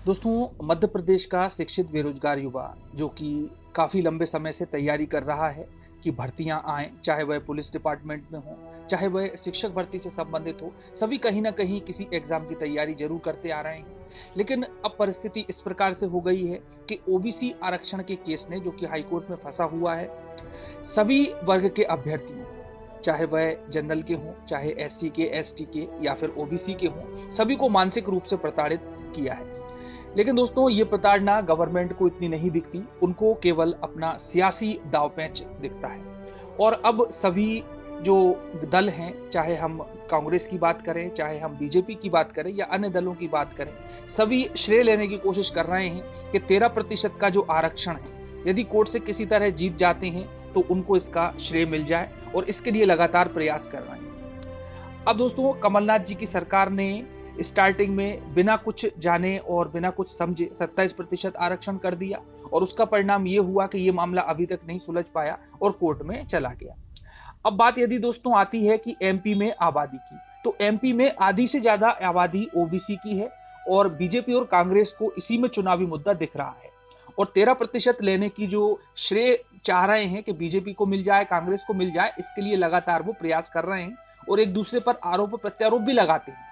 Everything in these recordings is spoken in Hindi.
दोस्तों, मध्य प्रदेश का शिक्षित बेरोजगार युवा जो कि काफ़ी लंबे समय से तैयारी कर रहा है कि भर्तियां आएं, चाहे वह पुलिस डिपार्टमेंट में हो, चाहे वह शिक्षक भर्ती से संबंधित हो, सभी कहीं ना कहीं किसी एग्जाम की तैयारी जरूर करते आ रहे हैं। लेकिन अब परिस्थिति इस प्रकार से हो गई है कि ओबीसी आरक्षण के केस ने, जो कि हाईकोर्ट में फंसा हुआ है, सभी वर्ग के अभ्यर्थियों, चाहे वह जनरल के हों, चाहे एससी के, एसटी के या फिर ओबीसी के हों, सभी को मानसिक रूप से प्रताड़ित किया है। लेकिन दोस्तों, ये प्रताड़ना गवर्नमेंट को इतनी नहीं दिखती, उनको केवल अपना सियासी दांवपेच दिखता है। और अब सभी जो दल हैं, चाहे हम कांग्रेस की बात करें, चाहे हम बीजेपी की बात करें या अन्य दलों की बात करें, सभी श्रेय लेने की कोशिश कर रहे हैं कि 13% का जो आरक्षण है, यदि कोर्ट से किसी तरह जीत जाते हैं तो उनको इसका श्रेय मिल जाए, और इसके लिए लगातार प्रयास कर रहे हैं। अब दोस्तों, कमलनाथ जी की सरकार ने स्टार्टिंग में बिना कुछ जाने और बिना कुछ समझे 27% आरक्षण कर दिया, और उसका परिणाम ये हुआ कि ये मामला अभी तक नहीं सुलझ पाया और कोर्ट में चला गया। अब बात यदि दोस्तों आती है कि एमपी में आबादी की, तो एमपी में आधी से ज्यादा आबादी ओबीसी की है, और बीजेपी और कांग्रेस को इसी में चुनावी मुद्दा दिख रहा है। और 13% लेने की जो श्रेय चाह रहे हैं कि बीजेपी को मिल जाए, कांग्रेस को मिल जाए, इसके लिए लगातार वो प्रयास कर रहे हैं और एक दूसरे पर आरोप प्रत्यारोप भी लगाते हैं।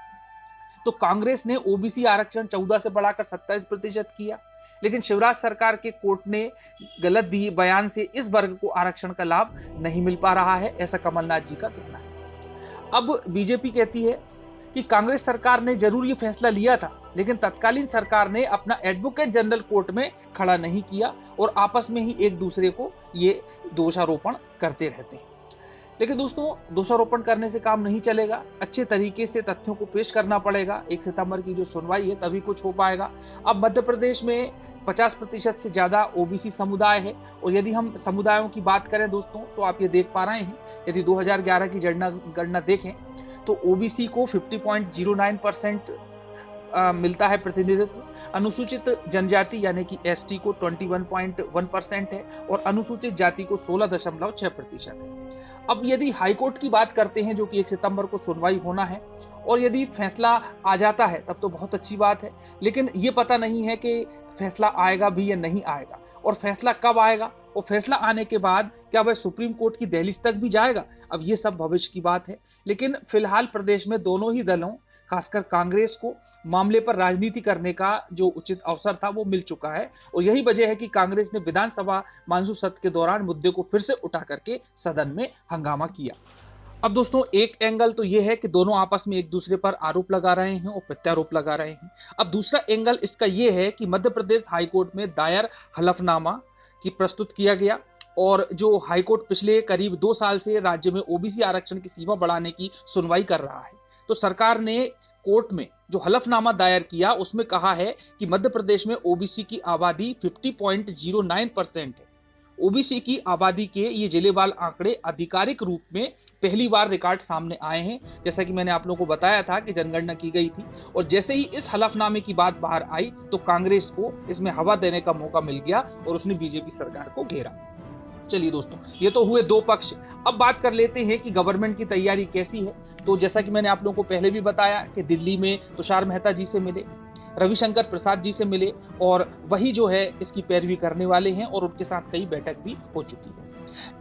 तो कांग्रेस ने ओबीसी आरक्षण 14 से बढ़ाकर 27% किया, लेकिन शिवराज सरकार के कोर्ट ने गलत दिए बयान से इस वर्ग को आरक्षण का लाभ नहीं मिल पा रहा है, ऐसा कमलनाथ जी का कहना है। अब बीजेपी कहती है कि कांग्रेस सरकार ने जरूर ये फैसला लिया था, लेकिन तत्कालीन सरकार ने अपना एडवोकेट जनरल कोर्ट में खड़ा नहीं किया और आपस में ही एक दूसरे को ये दोषारोपण करते रहते हैं। लेकिन दोस्तों, दोषारोपण करने से काम नहीं चलेगा, अच्छे तरीके से तथ्यों को पेश करना पड़ेगा। 1 सितंबर की जो सुनवाई है तभी कुछ हो पाएगा। अब मध्य प्रदेश में 50% से ज्यादा ओबीसी समुदाय है, और यदि हम समुदायों की बात करें दोस्तों, तो आप ये देख पा रहे हैं, यदि 2011 की गणना देखें तो ओबीसी को 50.09% मिलता है प्रतिनिधित्व, अनुसूचित जनजाति यानी कि एसटी को 21.1% है, और अनुसूचित जाति को 16.6% है। अब यदि हाईकोर्ट की बात करते हैं, जो कि 1 सितंबर को सुनवाई होना है, और यदि फैसला आ जाता है तब तो बहुत अच्छी बात है, लेकिन ये पता नहीं है कि फैसला आएगा भी या नहीं आएगा, और फैसला कब आएगा, और फैसला आने के बाद क्या वह सुप्रीम कोर्ट की दहलीज तक भी जाएगा, अब ये सब भविष्य की बात है। लेकिन फिलहाल प्रदेश में दोनों ही दलों, खासकर कांग्रेस को, मामले पर राजनीति करने का जो उचित अवसर था वो मिल चुका है, और यही वजह है कि कांग्रेस ने विधानसभा मानसून सत्र के दौरान मुद्दे को फिर से उठा करके सदन में हंगामा किया। अब दोस्तों, एक एंगल तो ये है कि दोनों आपस में एक दूसरे पर आरोप लगा रहे हैं और प्रत्यारोप लगा रहे हैं। अब दूसरा एंगल इसका ये है कि मध्य प्रदेश हाईकोर्ट में दायर हलफनामा की प्रस्तुत किया गया, और जो हाईकोर्ट पिछले करीब 2 साल से राज्य में ओबीसी आरक्षण की सीमा बढ़ाने की सुनवाई कर रहा है, तो सरकार ने कोर्ट में जो हलफनामा दायर किया उसमें कहा है कि मध्य प्रदेश में ओबीसी की आबादी 50.09% है। ओबीसी की आबादी के ये जिलेवार आंकड़े आधिकारिक रूप में पहली बार रिकॉर्ड सामने आए हैं, जैसा कि मैंने आप लोगों को बताया था कि जनगणना की गई थी, और जैसे ही इस हलफनामे की बात बाहर आई तो कांग्रेस को इसमें हवा देने का मौका मिल गया और उसने बीजेपी सरकार को घेरा। चलिए दोस्तों, ये तो हुए दो पक्ष। अब बात कर लेते हैं कि गवर्नमेंट की तैयारी कैसी है। तो जैसा कि मैंने आप लोगों को पहले भी बताया कि दिल्ली में तुषार मेहता जी से मिले, रविशंकर प्रसाद जी से मिले, और वही जो है इसकी पैरवी करने वाले हैं, और उनके साथ कई बैठक भी हो चुकी है।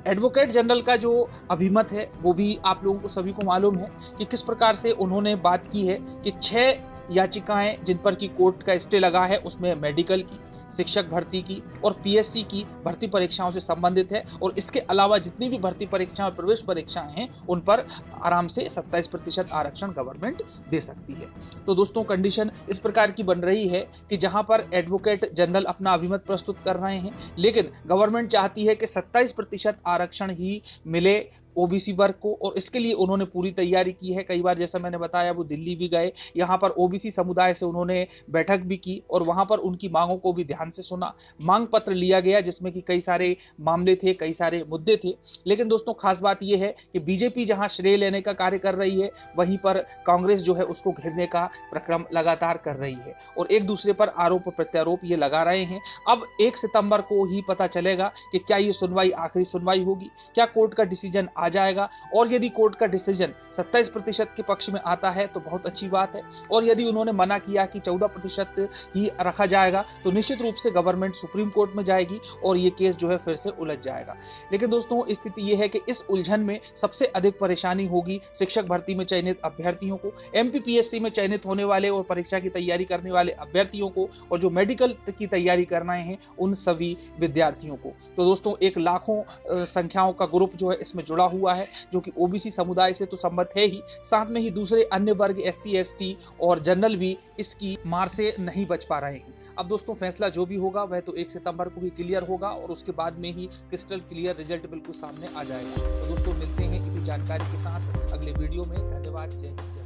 एडवोकेट जनरल का जो अभिमत है वो भी आप लोगों को सभी को मालूम है कि किस प्रकार से उन्होंने बात की है कि 6 याचिकाएं जिन पर की कोर्ट का स्टे लगा है, उसमें मेडिकल की, शिक्षक भर्ती की और पीएससी की भर्ती परीक्षाओं से संबंधित है, और इसके अलावा जितनी भी भर्ती परीक्षाएं और प्रवेश परीक्षाएं हैं उन पर आराम से 27% आरक्षण गवर्नमेंट दे सकती है। तो दोस्तों, कंडीशन इस प्रकार की बन रही है कि जहां पर एडवोकेट जनरल अपना अभिमत प्रस्तुत कर रहे हैं, लेकिन गवर्नमेंट चाहती है कि 27% आरक्षण ही मिले ओबीसी वर्ग को, और इसके लिए उन्होंने पूरी तैयारी की है। कई बार जैसा मैंने बताया वो दिल्ली भी गए, यहाँ पर ओबीसी समुदाय से उन्होंने बैठक भी की और वहाँ पर उनकी मांगों को भी ध्यान से सुना। मांग पत्र लिया गया जिसमें कि कई सारे मामले थे, कई सारे मुद्दे थे। लेकिन दोस्तों, खास बात यह है कि बीजेपी जहाँ श्रेय लेने का कार्य कर रही है, वहीं पर कांग्रेस जो है उसको घेरने का प्रक्रम लगातार कर रही है, और एक दूसरे पर आरोप प्रत्यारोप ये लगा रहे हैं। अब 1 सितंबर को ही पता चलेगा कि क्या ये सुनवाई आखिरी सुनवाई होगी, क्या कोर्ट का डिसीजन आ जाएगा। और यदि कोर्ट का डिसीजन 27% के पक्ष में आता है तो बहुत अच्छी बात है, और यदि उन्होंने मना किया कि 14% ही रखा जाएगा तो निश्चित रूप से गवर्नमेंट सुप्रीम कोर्ट में जाएगी और ये केस जो है फिर से उलझ जाएगा। लेकिन दोस्तों स्थिति ये है कि इस उलझन में सबसे अधिक परेशानी होगी शिक्षक भर्ती में चयनित अभ्यर्थियों को, एमपीपीएससी में चयनित होने वाले और परीक्षा की तैयारी करने वाले अभ्यर्थियों को, और जो मेडिकल की तैयारी कर रहे हैं उन सभी विद्यार्थियों को। तो दोस्तों एक लाखों संख्याओं का ग्रुप जो है इसमें जुड़ा हुआ है, जो कि ओबीसी समुदाय से तो संबद्ध है ही, साथ में ही दूसरे अन्य वर्ग एससी एसटी और जनरल भी इसकी मार से नहीं बच पा रहे हैं। अब दोस्तों फैसला जो भी होगा वह तो 1 सितंबर को ही क्लियर होगा और उसके बाद में ही क्रिस्टल क्लियर रिजल्ट बिल्कुल सामने आ जाएगा। तो दोस्तों मिलते हैं इसी जानकारी के साथ अगले वीडियो में। धन्यवाद। जय हिंद।